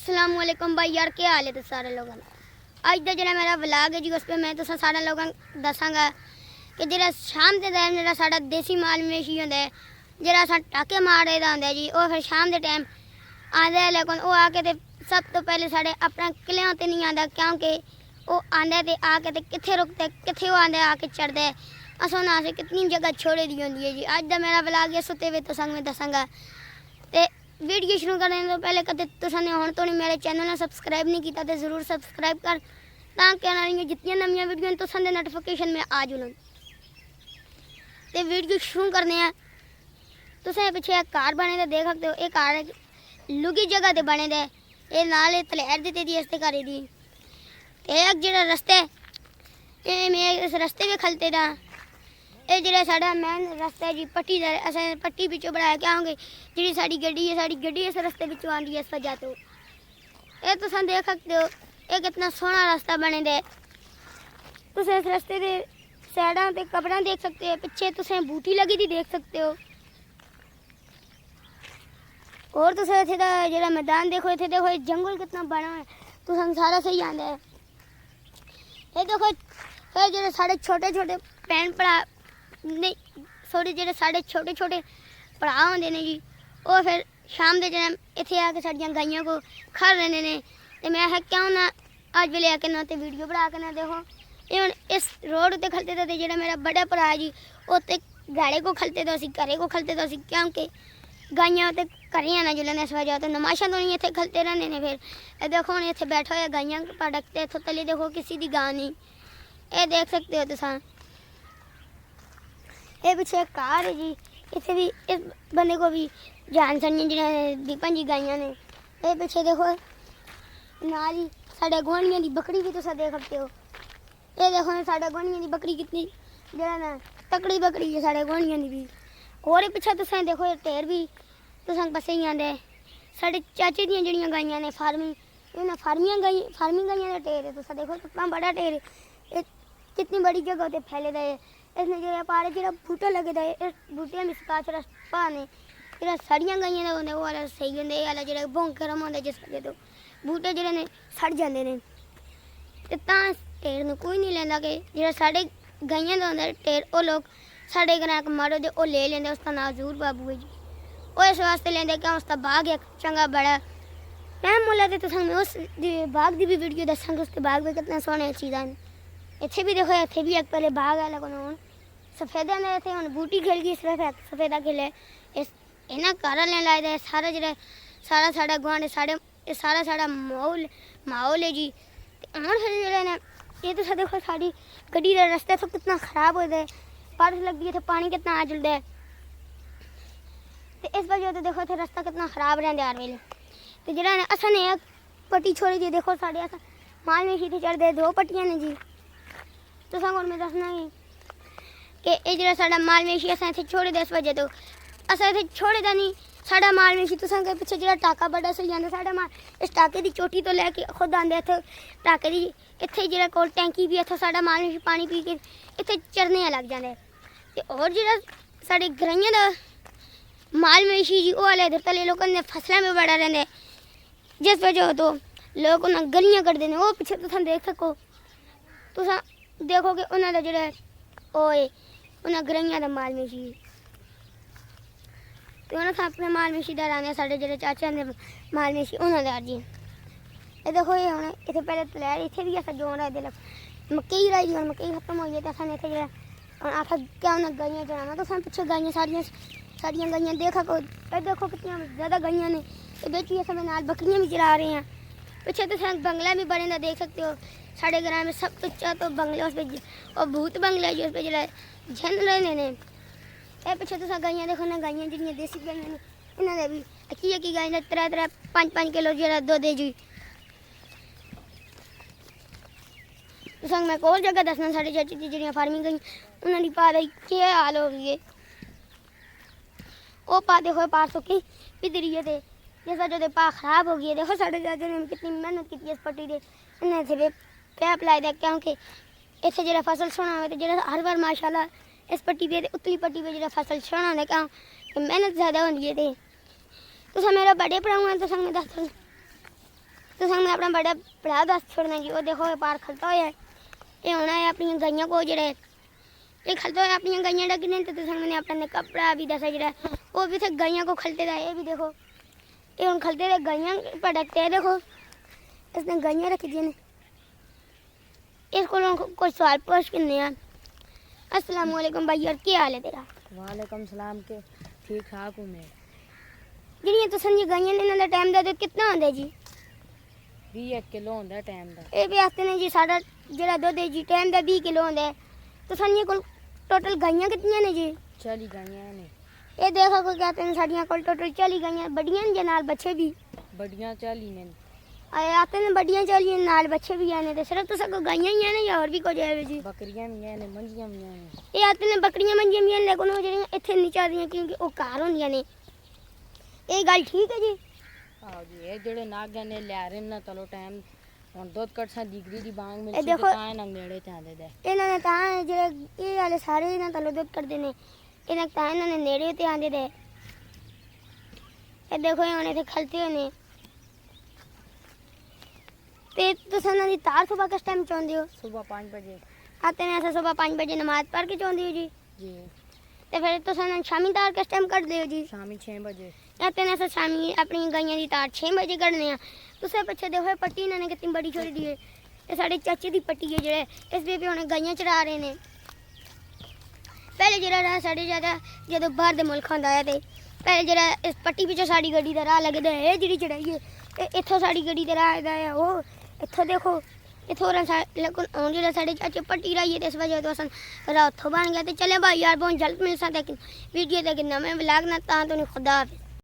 अस्सलाम वालेकुम भाई यार, क्या हाल है सारे लोगों का। अज का जो मेरा व्लॉग है जी, उस पर मैं तो सारे लोगों को दसांगा कि जो शाम के टाइम जो साडा देसी माल मवेशी होंदा है, जो अस टाके मारे दा होंदा जी, वो फिर शाम के टाइम आंदा है। लेकिन वो आके ते सब तो पहले साढ़े अपने किलियां ते नहीं आंदा, क्योंकि वो आंदा ते आके ते कित्थे रुकदा, कित्थे वो आंदा आके चढ़दा है। अस उन्हें आसे कितनी जगह छोड़े दी होंदी है जी। अज का मेरा व्लॉग इस उत्ते तो संग में दसांगा। ते वीडियो शुरू करने तो पहले कदे तुसां ने हुण तो नहीं मेरे चैनल ने सबसक्राइब नहीं किया तो ज़रूर सबसक्राइब कर, ताकि आने जितनी नवी वीडियो तुसां दे नोटिफिकेशन में आ जुलन। तो वीडियो शुरू करने हैं। तुसें पिछे एक कार बने तो देख सकते हो, एक कार लुगी जगह ते बने दे, ये नाल तलैर दी दी इसते कारी दी। एक जेड़ा रस्ते मैं इस रस्ते में खलते दा, ये जो साढ़ा मेन रस्ता है जी पट्टी का, असें पट्टी पिछों बनाया क्या होंगे जी। साड़ी गड्डी इस रस्ते पिछों आती है इस वजह तो ये तुम देख सकते हो, ये कितना सोहना रास्ता बने दे। तुम इस रस्ते के साइडा ते कपड़ा देख सकते हो, पिछे तुम बूटी लगी थी देख सकते हो। और तुम इतने का जो मैदान देखो, इतने देखो जंगल कितना बना है, तुम सारा सही आंदा है। ये देखो फिर जो साढ़े छोटे छोटे भैन भरा नहीं सॉरी जो साढ़े छोटे छोटे भरा होंगे ने जी, वो फिर शाम के टाइम इतने आके साड़ियाँ गाइयों को खा रहे ने। तो मैं आखिया क्यों ना अज वेले आके ना तो वीडियो बना के ना देखो। ये हम इस रोड उत्ते खलते थे, जो मेरा बड़ा भरा है जी उत्ते गाड़े को खलते तो असी घरे को खलते तो असी, क्योंकि गाइयाँ उत्ते घरें आना जुलन इस वजह तो नमाशा तो नहीं इतने खलते रहने ने। फिर देखो हम इतने बैठा हुआ गाइयाँ पड़कते इतों तले देखो किसी की गां नहीं, ये देख सकते हो तुम। ये पीछे एक कार है जी, इसे भी इस बंदे को भी जान सनी जिन्हें दीपन जी गाइयाँ ने। ये पीछे देखो नाल ही साढ़े गुआढ़ियां की बकरी भी तुम देख सकते हो। ये देखो ना साढ़े गुआढ़ियां की बकरी कितनी जरा ना तकड़ी बकरी है साढ़े गुआढ़ियां की भी। और पिछे तुम देखो ये ढेर भी तुम पासे ही आंदा है। साढ़े चाचे दियां जड़ियां गाइयां ने फार्मिंग, इन्हें फार्मिंग गाइयां का ढेर है। तुम देखो कितना बड़ा ढेर है, कितनी बड़ी जगह पर फैले दा है। इसने जो पारे जो बूटे लगे थे, इस बूटिया में सुका चढ़ा पाने जो सड़ियाँ गई होंगे वो वाला सही होंगे। ये वाला जो भोंग गर्म होंगे जिस वजह तो बूटे जो ने सड़ जाते हैं। तो ढेर में कोई नहीं लेंदा कि जो साढ़े गाइयों का होंगे ढेर, वो लोग साढ़े ग्रां एक मारो दे वो ले लेंगे। उसका नाम जरूर बाबू है जी, वो इस वास्ते लेंगे क्या उसका बाग है चंगा बड़ा। टाइम मुला तो मैं उस बाग की भी वीडियो दसांगे, उसके बाग में कितना सोहने चीज़ा हैं। इतने भी देखो, इतने भी एक पहले बाग है, लेकिन हूँ सफेदा ने इतने हम बूटी खिल गई, सिर्फ सफेदा खिले इस इन्हें कारा लेने लाए थे। सारा जो सारा साढ़ा गुआढ़ साढ़े सारा साढ़ा माहौल है जी। और फिर जो ये तो देखो साड़ी गड्डी का रास्ता तो कितना खराब होता है, बारिश लगती है तो पानी कितना आ जुलता है। तो इस वजह तो देखो इतने रास्ता कितना खराब रहा हर वेले। तो जो असा ने एक पट्टी छोड़ी थी, देखो साढ़े अस माल में शीते चढ़ते 2 पट्टियां ने जी। तो और मैं दसना ही कि ये जो साढ़ा माल मेशी अस इतने छोड़े दे, इस वजह तो अस इतने छोड़े दा नहीं। साढ़ा माल मेशी तुम पिछले जो टाका बड़ा सही जाता, साढ़ा माल इस टाके की चोटी तो लैके खुद आते इतने टाके की इतने जो कोल टैंकी भी इतों साढ़ा माल मेशी पानी पी के इतने चरने लग जाते। और जो साढ़े ग्राइयों का माल मेशी जी वो वाले इधर तले लोगों ने फसलों में बड़ा रहते, जिस वजह तो लोग उन्हें गलियाँ कटते हैं। वो पिछले तुम देख सको, तुम देखो कि उन्होंने जो उन्हें ग्राइयां का माल मेशी तो उन्होंने अपने माल मेशी डराने साढ़े जो चाचा ने माल मेशी उन्होंने जी। ये देखो ये हूँ इतने पहले तलैर इतने भी अस जो रहे मकई राई दी, मकई खत्म हो गई तो असें इतने जो आखा क्या उन्हें गाइयाँ चढ़ाना। तो पिछले गाइयाँ साड़ियाँ गाइयाँ देखा को, देखो कितनी ज़्यादा गाइयाँ ने। तो बेच भी समय नाल बकरियाँ भी चला रहे हैं। पीछे तो बंगला भी बने देख सकते हो। साढ़े ग्राम में सब तो अच्छा तो बंगले उस पर और भूत बंगला है जो उस पर जो झन रहे ने। ये पीछे तो गाइयाँ देखो ना, गाइयाँ जी देसी गाइयाँ ने इन्होंने भी की गाय ने 3-5 किलो जो दुध है जी। तो संग मैं कोल जगह दसना साढ़े चाची की जड़ियाँ फार्मिंग गई उन्होंने पा रही क्या हाल हो गई है। वो पा देखो पार तो की पिधरी थे जैसा जो पा खराब हो गई है। देखो साढ़े चाचा ने कितनी मेहनत की इस पट्टी से, इन्हें इतने पैप लाए दे, क्योंकि इतने जो फसल सोना हो तो जो हर बार माशाल्लाह इस पट्टी पे उतली पट्टी पे जो फसल सोना होता क्यों मेहनत ज़्यादा होती है। तो मेरा बड़े भराऊ है तो संग में दस तो मैं अपना बड़ा भरा दस छोड़ना जी। वो देखो ये पार खलता होया है, ये होना है अपनी गाइयां को जड़े ये खलता है अपनी गाइयां डकने। तो मैंने अपना कपड़ा भी दसा जरा वो भी थे गाइयां को खलते था। ये भी देखो ये हम खलते थे गाइयां पटकते हैं। देखो इसने गाइयां रखी दी ने। इसको कोई सवाल पूछ करने हैं। अस्सलाम वालेकुम भाई, और क्या हाल है तेरा? वालेकुम सलाम के ठीक ठाक हूँ मैं। जी तो संजी गाइयां ने ना टाइम दे कितना होंदा जी? 20 किलो होंदा टाइम दा। ये भी आखते ने जी साडा जेड़ा दुध है जी टाइम दा 20 किलो होंदा है। तो संजी को टोटल गाइयां कितनी ने जी? 40 गाइयां ने। ये देखो को कहते हैं साड़ियां को टोटल 40 गाइयां बड़ियां ने नाल बच्चे भी बड़ियां 40 ने। आए आते ने बड़ियां 40 नाल बच्चे भी आने। ते सिर्फ तो सब गाइयां ही ने या और भी कुछ है जी? बकरियां भी हैं ने, मंजियां भी हैं। ये आते ने बकरियां मंजियां भी हैं, लेकिन वो जेड़ियां इत्थे नहीं चलदियां क्योंकि वो घर होंदियां ने। ये गल ठीक है जी? आओ जी ये जेड़े नाग ने ले रहे ना चलो टाइम हुन दुध कटसा डिग्री दी बांग मिल ये सी देखो- तां ना नेड़े ते आंदे दे। इन्हां ने तां जेड़े ये वाले सारे इन्हां तलो दुध करदे ने, इन्हां तां इन्हां ने नेड़े ते आंदे दे। ये देखो ये इत्थे खलते होए ने। ते तुस इन्हां दी तार सुबह किस टाइम चोंदे हो? सुबह 5 बजे। आते ने ऐसा सुबह 5 बजे नमाज पढ़ के चोंदे हो जी? जी ते फिर तुस इन्हां शामी तार किस टाइम कड्डदे हो जी? शामी 6 बजे। आते ने ऐसा शामी अपनी गाइयां दी तार 6 बजे कड्डने आ। तुसे पिछे देखो पट्टी इन्हां ने कितनी बड़ी छोड़ी दी है। ये साढ़े चाचे दी पट्टी है जेड़े इस दे पे हुण गाइयां चरा रहे ने। पहले जेड़ा राह साढ़े ज्यादा जदों बाहर दे मुल्क होंदा है ते पहले जेड़ा इस पट्टी पिछे साड़ी गड्डी दा राह लगदा है। ये जेड़ी चढ़ाई है ते इत्थों साड़ी गड्डी दा राह है वो इत्थों देखो इत्थों लेकिन हुण जेड़ा साढ़े चाचे पट्टी राही है ते इस वजह तो असन राह उत्थों बन गया। ते चले भाई यार बहुत जल्द मिलसां ते वीडियो ते नवें व्लॉग ना तां तो खुदा हाफिज़।